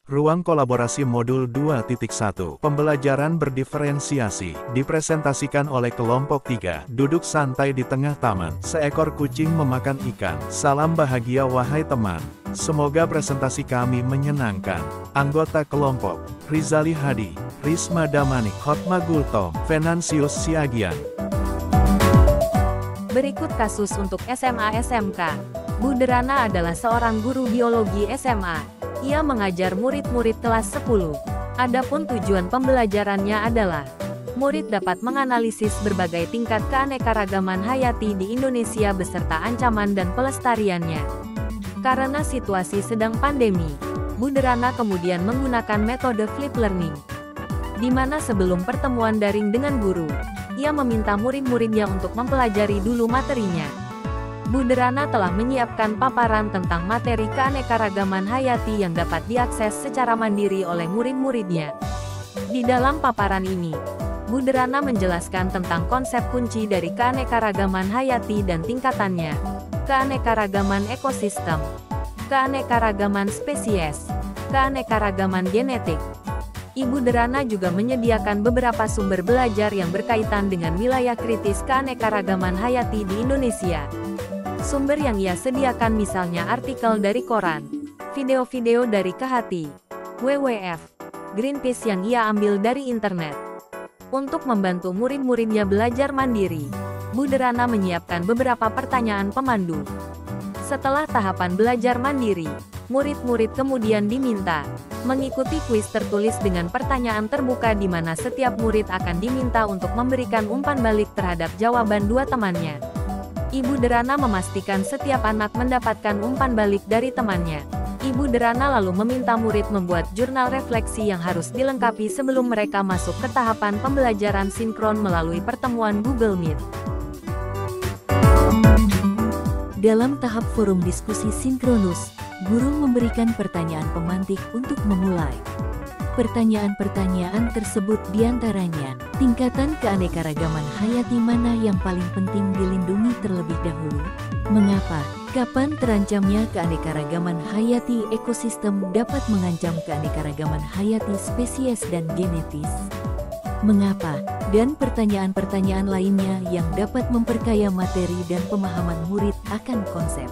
Ruang kolaborasi modul 2.1. Pembelajaran berdiferensiasi. Dipresentasikan oleh kelompok 3. Duduk santai di tengah taman. Seekor kucing memakan ikan. Salam bahagia wahai teman. Semoga presentasi kami menyenangkan. Anggota kelompok: Rizali Hadi, Risma Damanik, Hotma Gultom, Venansius Siagian. Berikut kasus untuk SMA SMK. Buderana adalah seorang guru biologi SMA. Ia mengajar murid-murid kelas 10. Adapun tujuan pembelajarannya adalah murid dapat menganalisis berbagai tingkat keanekaragaman hayati di Indonesia beserta ancaman dan pelestariannya. Karena situasi sedang pandemi, Buderana kemudian menggunakan metode flip learning, di mana sebelum pertemuan daring dengan guru, ia meminta murid-muridnya untuk mempelajari dulu materinya. Buderana telah menyiapkan paparan tentang materi keanekaragaman hayati yang dapat diakses secara mandiri oleh murid-muridnya. Di dalam paparan ini, Buderana menjelaskan tentang konsep kunci dari keanekaragaman hayati dan tingkatannya, keanekaragaman ekosistem, keanekaragaman spesies, keanekaragaman genetik. Ibu Derana juga menyediakan beberapa sumber belajar yang berkaitan dengan wilayah kritis keanekaragaman hayati di Indonesia. Sumber yang ia sediakan misalnya artikel dari koran, video-video dari Kehati, WWF, Greenpeace yang ia ambil dari internet. Untuk membantu murid-muridnya belajar mandiri, Buderana menyiapkan beberapa pertanyaan pemandu. Setelah tahapan belajar mandiri, murid-murid kemudian diminta mengikuti kuis tertulis dengan pertanyaan terbuka di mana setiap murid akan diminta untuk memberikan umpan balik terhadap jawaban dua temannya. Ibu Derana memastikan setiap anak mendapatkan umpan balik dari temannya. Ibu Derana lalu meminta murid membuat jurnal refleksi yang harus dilengkapi sebelum mereka masuk ke tahapan pembelajaran sinkron melalui pertemuan Google Meet. Dalam tahap forum diskusi sinkronus, guru memberikan pertanyaan pemantik untuk memulai. Pertanyaan-pertanyaan tersebut diantaranya, tingkatan keanekaragaman hayati mana yang paling penting dilindungi terlebih dahulu? Mengapa? Kapan terancamnya keanekaragaman hayati ekosistem dapat mengancam keanekaragaman hayati spesies dan genetis? Mengapa? Dan pertanyaan-pertanyaan lainnya yang dapat memperkaya materi dan pemahaman murid akan konsep.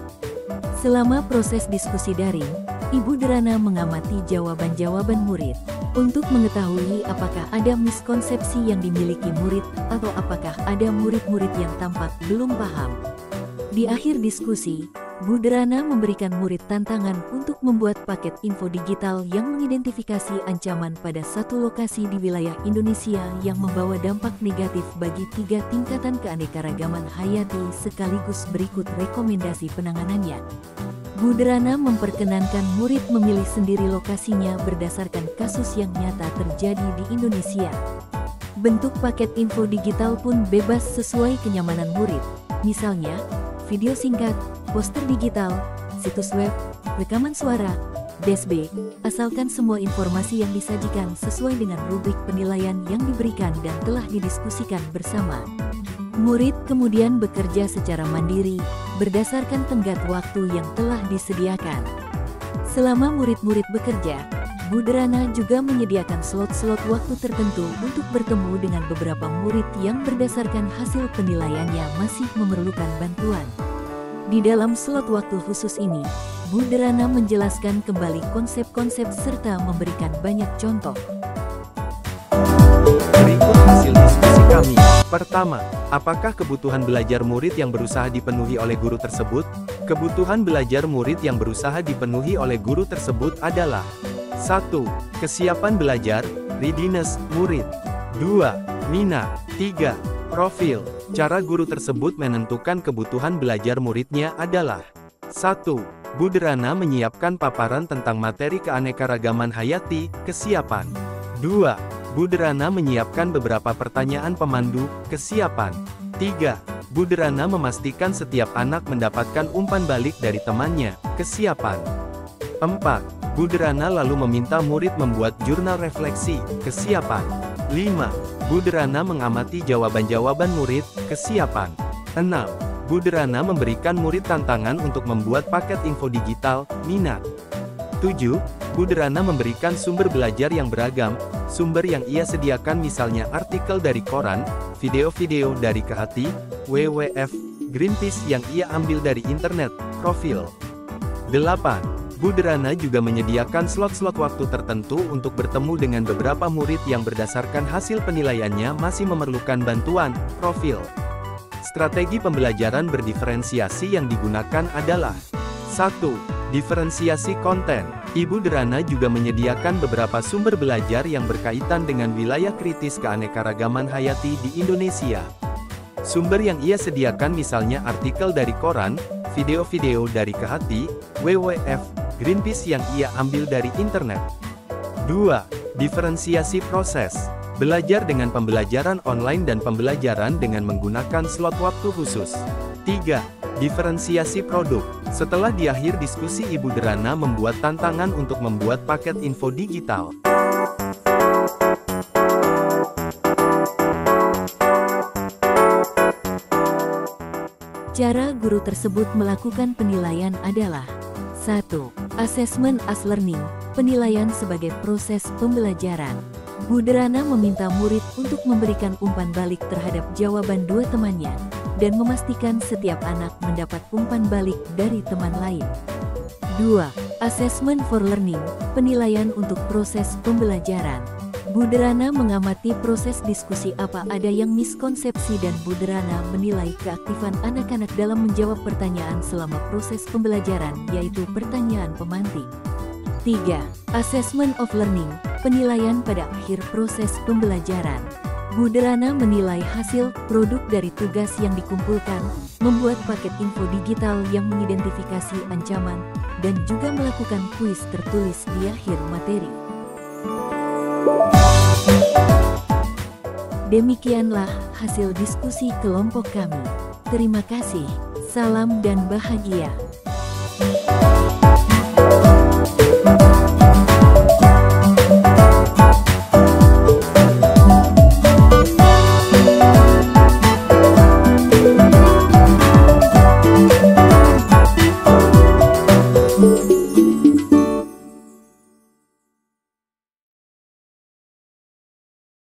Selama proses diskusi daring, Ibu Derana mengamati jawaban-jawaban murid untuk mengetahui apakah ada miskonsepsi yang dimiliki murid atau apakah ada murid-murid yang tampak belum paham. Di akhir diskusi, Buderana memberikan murid tantangan untuk membuat paket info digital yang mengidentifikasi ancaman pada satu lokasi di wilayah Indonesia yang membawa dampak negatif bagi 3 tingkatan keanekaragaman hayati sekaligus berikut rekomendasi penanganannya. Buderana memperkenankan murid memilih sendiri lokasinya berdasarkan kasus yang nyata terjadi di Indonesia. Bentuk paket info digital pun bebas sesuai kenyamanan murid, misalnya video singkat, poster digital, situs web, rekaman suara, DSB, asalkan semua informasi yang disajikan sesuai dengan rubrik penilaian yang diberikan dan telah didiskusikan bersama. Murid kemudian bekerja secara mandiri, berdasarkan tenggat waktu yang telah disediakan. Selama murid-murid bekerja, Buderana juga menyediakan slot-slot waktu tertentu untuk bertemu dengan beberapa murid yang berdasarkan hasil penilaiannya masih memerlukan bantuan. Di dalam slot waktu khusus ini, Buderana menjelaskan kembali konsep-konsep serta memberikan banyak contoh. Berikut hasil diskusi kami. Pertama, apakah kebutuhan belajar murid yang berusaha dipenuhi oleh guru tersebut? Kebutuhan belajar murid yang berusaha dipenuhi oleh guru tersebut adalah 1. Kesiapan belajar, readiness, murid. 2. Minat. 3. Profil. Cara guru tersebut menentukan kebutuhan belajar muridnya adalah 1. Buderana menyiapkan paparan tentang materi keanekaragaman hayati, kesiapan. 2. Buderana menyiapkan beberapa pertanyaan pemandu, kesiapan. 3. Buderana memastikan setiap anak mendapatkan umpan balik dari temannya, kesiapan. 4. Buderana lalu meminta murid membuat jurnal refleksi, kesiapan. 5. Buderana mengamati jawaban-jawaban murid, kesiapan. 6. Buderana memberikan murid tantangan untuk membuat paket info digital, minat. 7. Buderana memberikan sumber belajar yang beragam, sumber yang ia sediakan misalnya artikel dari koran, video-video dari Kehati, WWF, Greenpeace yang ia ambil dari internet, profil. 8. Buderana juga menyediakan slot-slot waktu tertentu untuk bertemu dengan beberapa murid yang berdasarkan hasil penilaiannya masih memerlukan bantuan, profil. Strategi pembelajaran berdiferensiasi yang digunakan adalah 1. Diferensiasi konten. Ibu Derana juga menyediakan beberapa sumber belajar yang berkaitan dengan wilayah kritis keanekaragaman hayati di Indonesia. Sumber yang ia sediakan misalnya artikel dari koran, video-video dari Kehati, WWF, Greenpeace yang ia ambil dari internet. 2. Diferensiasi proses. Belajar dengan pembelajaran online dan pembelajaran dengan menggunakan slot waktu khusus. 3. Diferensiasi produk. Setelah di akhir diskusi Ibu Derana membuat tantangan untuk membuat paket info digital. Cara guru tersebut melakukan penilaian adalah 1. Asesmen as learning, penilaian sebagai proses pembelajaran. Buderana meminta murid untuk memberikan umpan balik terhadap jawaban dua temannya, dan memastikan setiap anak mendapat umpan balik dari teman lain. 2. Assessment for learning, penilaian untuk proses pembelajaran. Buderana mengamati proses diskusi apa ada yang miskonsepsi dan Buderana menilai keaktifan anak-anak dalam menjawab pertanyaan selama proses pembelajaran, yaitu pertanyaan pemantik. 3. Assessment of learning, penilaian pada akhir proses pembelajaran. Buderana menilai hasil produk dari tugas yang dikumpulkan, membuat paket info digital yang mengidentifikasi ancaman, dan juga melakukan kuis tertulis di akhir materi. Demikianlah hasil diskusi kelompok kami. Terima kasih, salam dan bahagia.